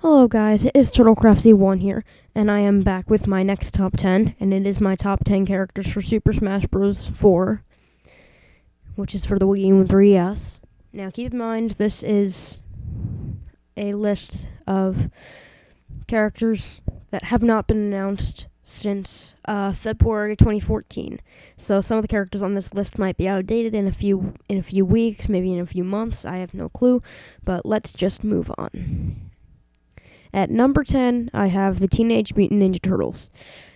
Hello guys, it is TurtleCraftZ1 here, and I am back with my next top 10, and it is my top 10 characters for Super Smash Bros. 4, which is for the Wii U and 3DS. Now keep in mind, this is a list of characters that have not been announced since February 2014. So some of the characters on this list might be outdated in a few weeks, maybe in a few months, I have no clue, but let's just move on. At number 10, I have the Teenage Mutant Ninja Turtles.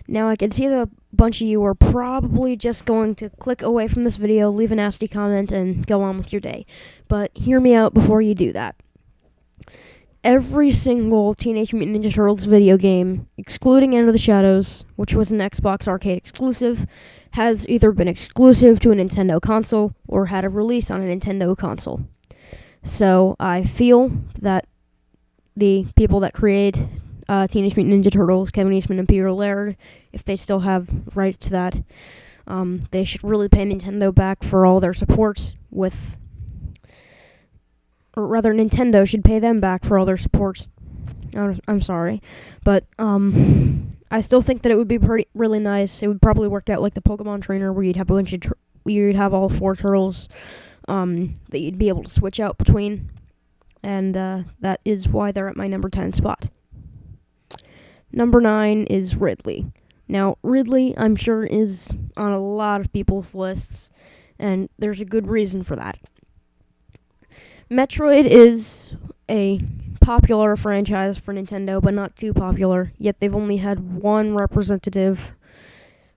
Now, I can see that a bunch of you are probably just going to click away from this video, leave a nasty comment, and go on with your day. But hear me out before you do that. Every single Teenage Mutant Ninja Turtles video game, excluding Enter the Shadows, which was an Xbox Arcade exclusive, has either been exclusive to a Nintendo console or had a release on a Nintendo console. So, I feel that the people that create Teenage Mutant Ninja Turtles, Kevin Eastman and Peter Laird, if they still have rights to that, they should really pay Nintendo back for all their support with, or rather Nintendo should pay them back for all their support. I'm sorry, but I still think that it would be really nice. It would probably work out like the Pokemon Trainer, where you'd have a bunch of you'd have all 4 turtles that you'd be able to switch out between. And that is why they're at my number 10 spot. Number 9 is Ridley. Now, Ridley, I'm sure, is on a lot of people's lists, and there's a good reason for that. Metroid is a popular franchise for Nintendo, but not too popular, yet they've only had one representative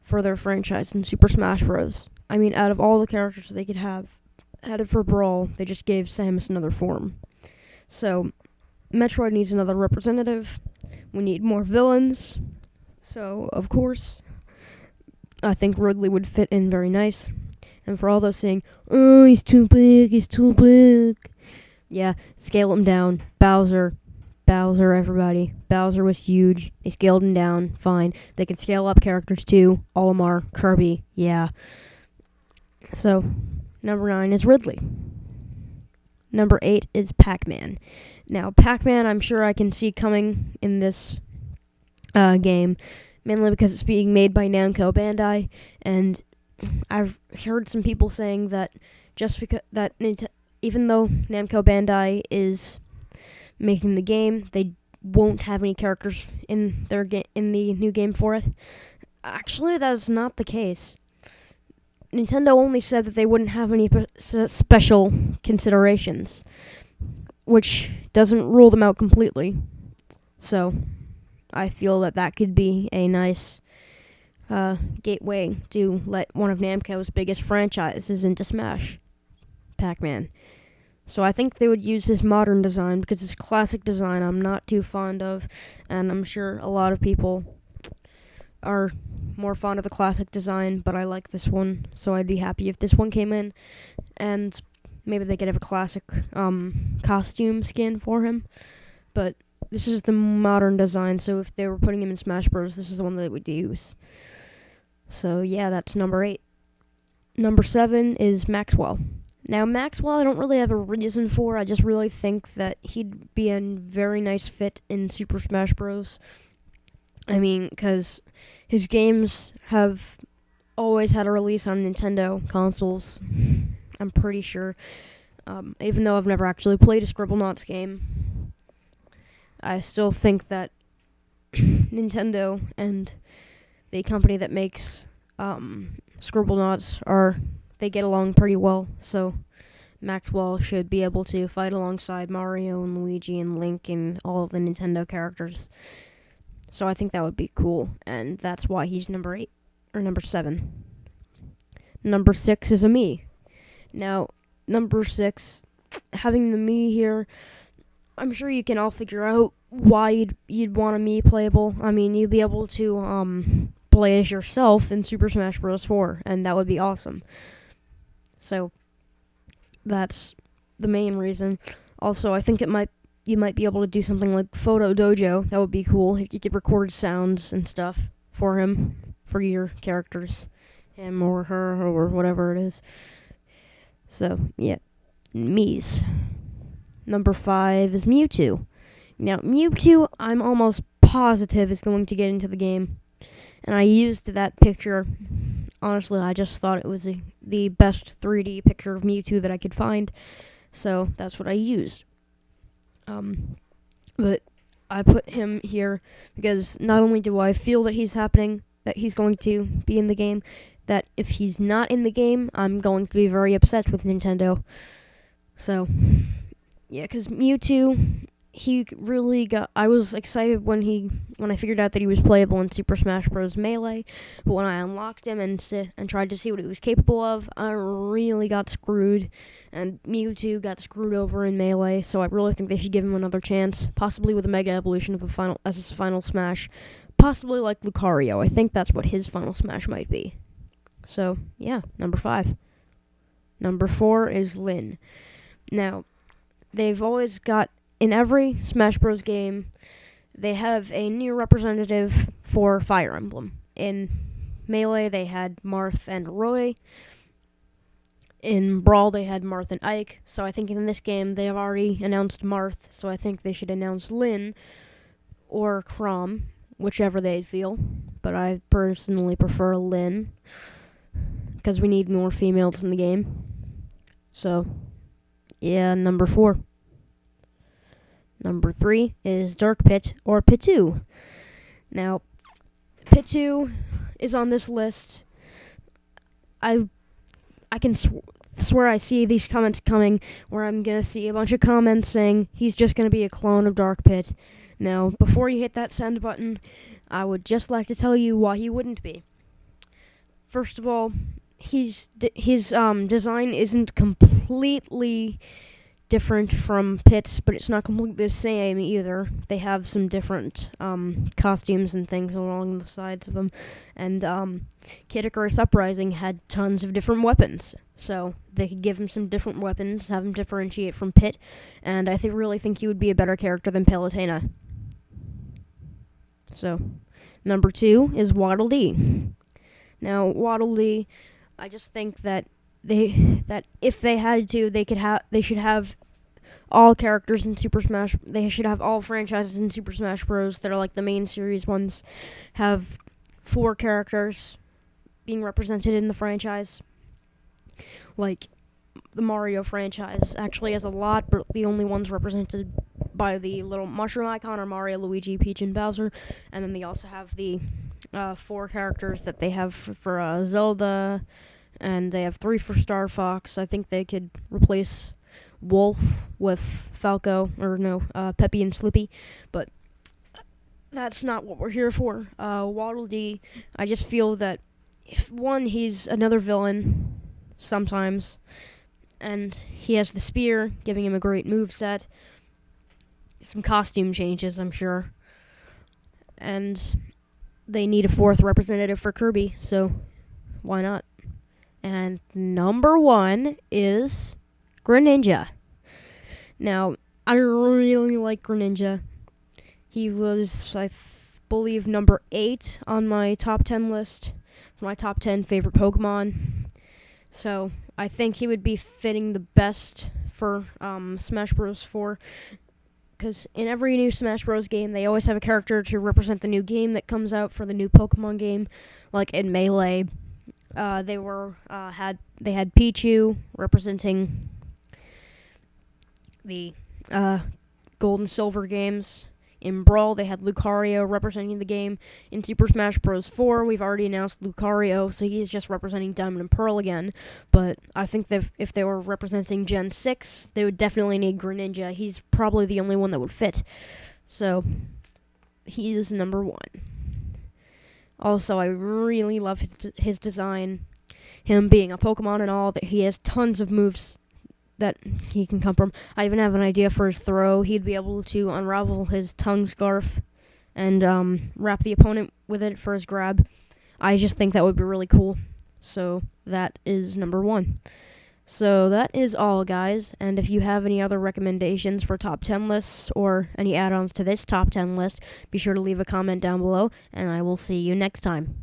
for their franchise in Super Smash Bros. I mean, out of all the characters they could have headed for Brawl, they just gave Samus another form. So, Metroid needs another representative. We need more villains. So, of course, I think Ridley would fit in very nice. And for all those saying, oh, he's too big. Yeah, scale him down. Bowser, everybody. Bowser was huge. They scaled him down. Fine. They can scale up characters too. Olimar, Kirby, yeah. So, number 9 is Ridley. Number 8 is PacMan. Now, PacMan, I'm sure I can see coming in this game, mainly because it's being made by Namco Bandai, and I've heard some people saying that just because even though Namco Bandai is making the game, they won't have any characters in their in the new game for it. Actually, that is not the case. Nintendo only said that they wouldn't have any special considerations, which doesn't rule them out completely. So, I feel that could be a nice gateway to let one of Namco's biggest franchises into Smash, PacMan. So I think they would use his modern design, because his classic design I'm not too fond of, and I'm sure a lot of people are more fond of the classic design, but I like this one, so I'd be happy if this one came in, and maybe they could have a classic costume skin for him, but this is the modern design, so if they were putting him in Smash Bros., this is the one that they would use. So yeah, that's number 8. Number 7 is Maxwell. Now, Maxwell, I don't really have a reason for. I just really think that he'd be a very nice fit in Super Smash Bros. I mean, because his games have always had a release on Nintendo consoles, I'm pretty sure. Even though I've never actually played a Scribblenauts game, I still think that Nintendo and the company that makes Scribblenauts they get along pretty well, so Maxwell should be able to fight alongside Mario and Luigi and Link and all of the Nintendo characters. So I think that would be cool, and that's why he's number 8, or number 7. Number 6 is a Mii. Now, number 6, having the Mii here, I'm sure you can all figure out why you'd want a Mii playable. I mean, you'd be able to play as yourself in Super Smash Bros. 4, and that would be awesome. So, that's the main reason. Also, I think you might be able to do something like Photo Dojo. That would be cool. If you could record sounds and stuff for him, for your characters, him or her or whatever it is. So, yeah. Mii's. Number 5 is Mewtwo. Now, Mewtwo, I'm almost positive is going to get into the game. And I used that picture. Honestly, I just thought it was the best 3D picture of Mewtwo that I could find. So that's what I used. But I put him here because not only do I feel that he's going to be in the game, that if he's not in the game, I'm going to be very upset with Nintendo. So, yeah, because Mewtwo, I was excited when I figured out that he was playable in Super Smash Bros. Melee, but when I unlocked him and tried to see what he was capable of, I really got screwed, and Mewtwo got screwed over in Melee, so I really think they should give him another chance, possibly with a Mega Evolution as his final Smash, possibly like Lucario. I think that's what his final Smash might be. So, yeah, number 5. Number 4 is Lynn. Now, they've always got, in every Smash Bros. Game, they have a new representative for Fire Emblem. In Melee, they had Marth and Roy. In Brawl, they had Marth and Ike. So I think in this game, they have already announced Marth, so I think they should announce Lynn or Chrom, whichever they feel. But I personally prefer Lynn, because we need more females in the game. So, yeah, number 4. Number 3 is Dark Pit or Pitu. Now, Pitu is on this list. I can swear I see these comments coming where I'm going to see a bunch of comments saying he's just going to be a clone of Dark Pit. Now, before you hit that send button, I would just like to tell you why he wouldn't be. First of all, his design isn't completely different from Pit's, but it's not completely the same either. They have some different costumes and things along the sides of them. And Kid Icarus Uprising had tons of different weapons, so they could give him some different weapons, have him differentiate from Pit, and I really think he would be a better character than Palutena. So, number 2 is Waddle Dee. Now, Waddle Dee, I just think that if they had to, they should have all characters in Super Smash. They should have all franchises in Super Smash Bros. That are like the main series ones have 4 characters being represented in the franchise. Like the Mario franchise actually has a lot, but the only ones represented by the little mushroom icon are Mario, Luigi, Peach, and Bowser. And then they also have the 4 characters that they have for Zelda, and they have 3 for Star Fox. I think they could replace Wolf with Falco, Peppy and Slippy, but that's not what we're here for. Waddle Dee, I just feel that he's another villain sometimes, and he has the spear, giving him a great moveset, some costume changes, I'm sure, and they need a 4th representative for Kirby, so why not? And number 1 is Greninja. Now, I really like Greninja. He was, I believe, number 8 on my top 10 list, my top 10 favorite Pokemon. So, I think he would be fitting the best for Smash Bros. 4, because in every new Smash Bros. Game, they always have a character to represent the new game that comes out for the new Pokemon game. Like in Melee, they had Pitu representing the Gold and Silver games. In Brawl, they had Lucario representing the game. In Super Smash Bros. 4, we've already announced Lucario, so he's just representing Diamond and Pearl again. But I think that if they were representing Gen 6, they would definitely need Greninja. He's probably the only one that would fit. So, he is number 1. Also, I really love his design. Him being a Pokemon and all, that he has tons of moves that he can come from. I even have an idea for his throw. He'd be able to unravel his tongue scarf and wrap the opponent with it for his grab. I just think that would be really cool. So that is number 1. So that is all, guys. And if you have any other recommendations for top 10 lists or any add-ons to this top 10 list, be sure to leave a comment down below, and I will see you next time.